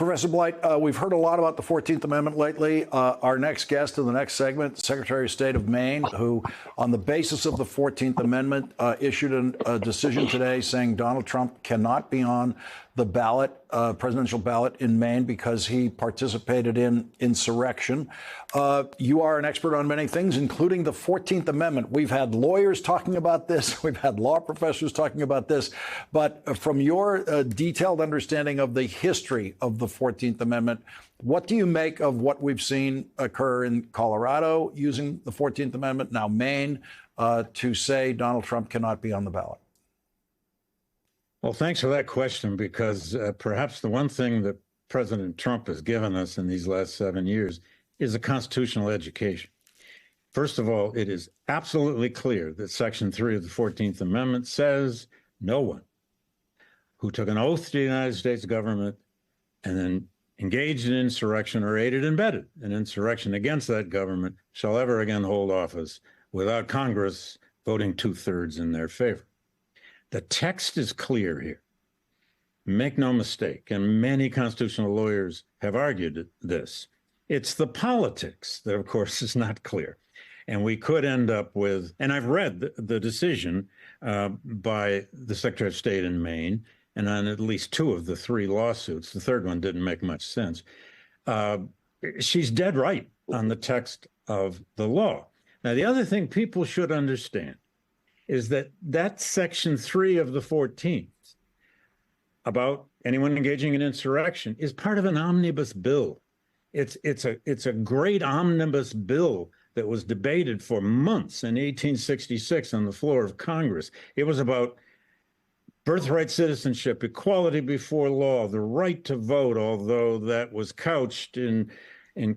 Professor Blight, we've heard a lot about the 14th Amendment lately. Our next guest in the next segment, Secretary of State of Maine, who, on the basis of the 14th Amendment, issued a decision today saying Donald Trump cannot be on the ballot, presidential ballot in Maine because he participated in insurrection. You are an expert on many things, including the 14th Amendment. We've had lawyers talking about this. We've had law professors talking about this. But from your detailed understanding of the history of the 14th Amendment, what do you make of what we've seen occur in Colorado using the 14th Amendment, now Maine, to say Donald Trump cannot be on the ballot? Well, thanks for that question, because perhaps the one thing that President Trump has given us in these last 7 years is a constitutional education. First of all, it is absolutely clear that Section 3 of the 14th Amendment says no one who took an oath to the United States government and then engaged in insurrection or aided and abetted an insurrection against that government shall ever again hold office without Congress voting 2/3 in their favor. The text is clear here. Make no mistake, and many constitutional lawyers have argued this. It's the politics that, of course, is not clear. And we could end up with, and I've read the decision by the Secretary of State in Maine, and on at least 2 of the 3 lawsuits. The third one didn't make much sense. She's dead right on the text of the law. Now, the other thing people should understand is that Section 3 of the 14th about anyone engaging in insurrection is part of an omnibus bill. It's a great omnibus bill that was debated for months in 1866 on the floor of Congress. It was about birthright citizenship, equality before law, the right to vote, although that was couched in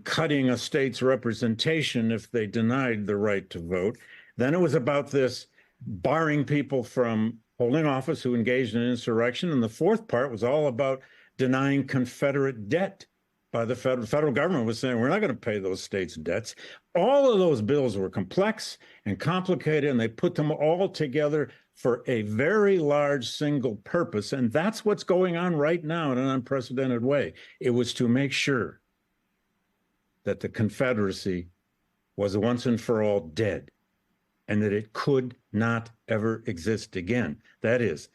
cutting a state's representation if they denied the right to vote. Then it was about this barring people from holding office who engaged in insurrection. And the fourth part was all about denying Confederate debt by the federal government was saying, we're not going to pay those states' debts. All of those bills were complex and complicated, and they put them all together for a very large single purpose. And that's what's going on right now in an unprecedented way. It was to make sure that the Confederacy was once and for all dead, and that it could not ever exist again. That is,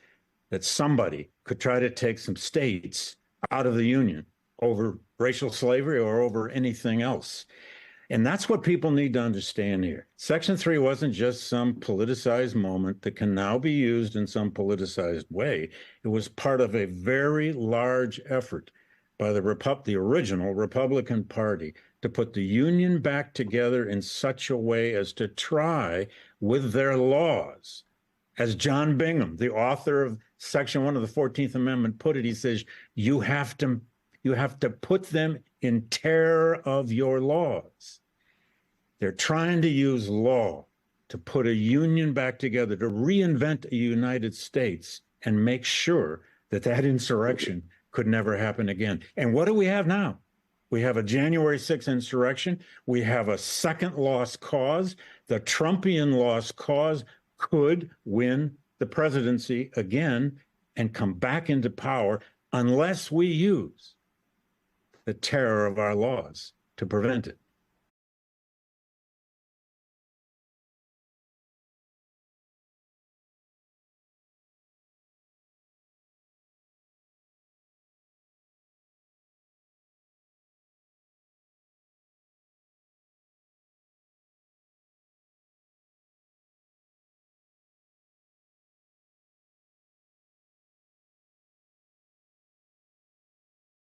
that somebody could try to take some states out of the Union over racial slavery or over anything else. And that's what people need to understand here. Section 3 wasn't just some politicized moment that can now be used in some politicized way. It was part of a very large effort by the original Republican Party to put the Union back together in such a way as to try with their laws. As John Bingham, the author of Section 1 of the 14th Amendment, put it, he says, you have to put them in terror of your laws. They're trying to use law to put a union back together, to reinvent a United States and make sure that that insurrection could never happen again. And what do we have now? We have a January 6th insurrection. We have a second lost cause. The Trumpian lost cause could win the presidency again and come back into power unless we use the terror of our laws to prevent it.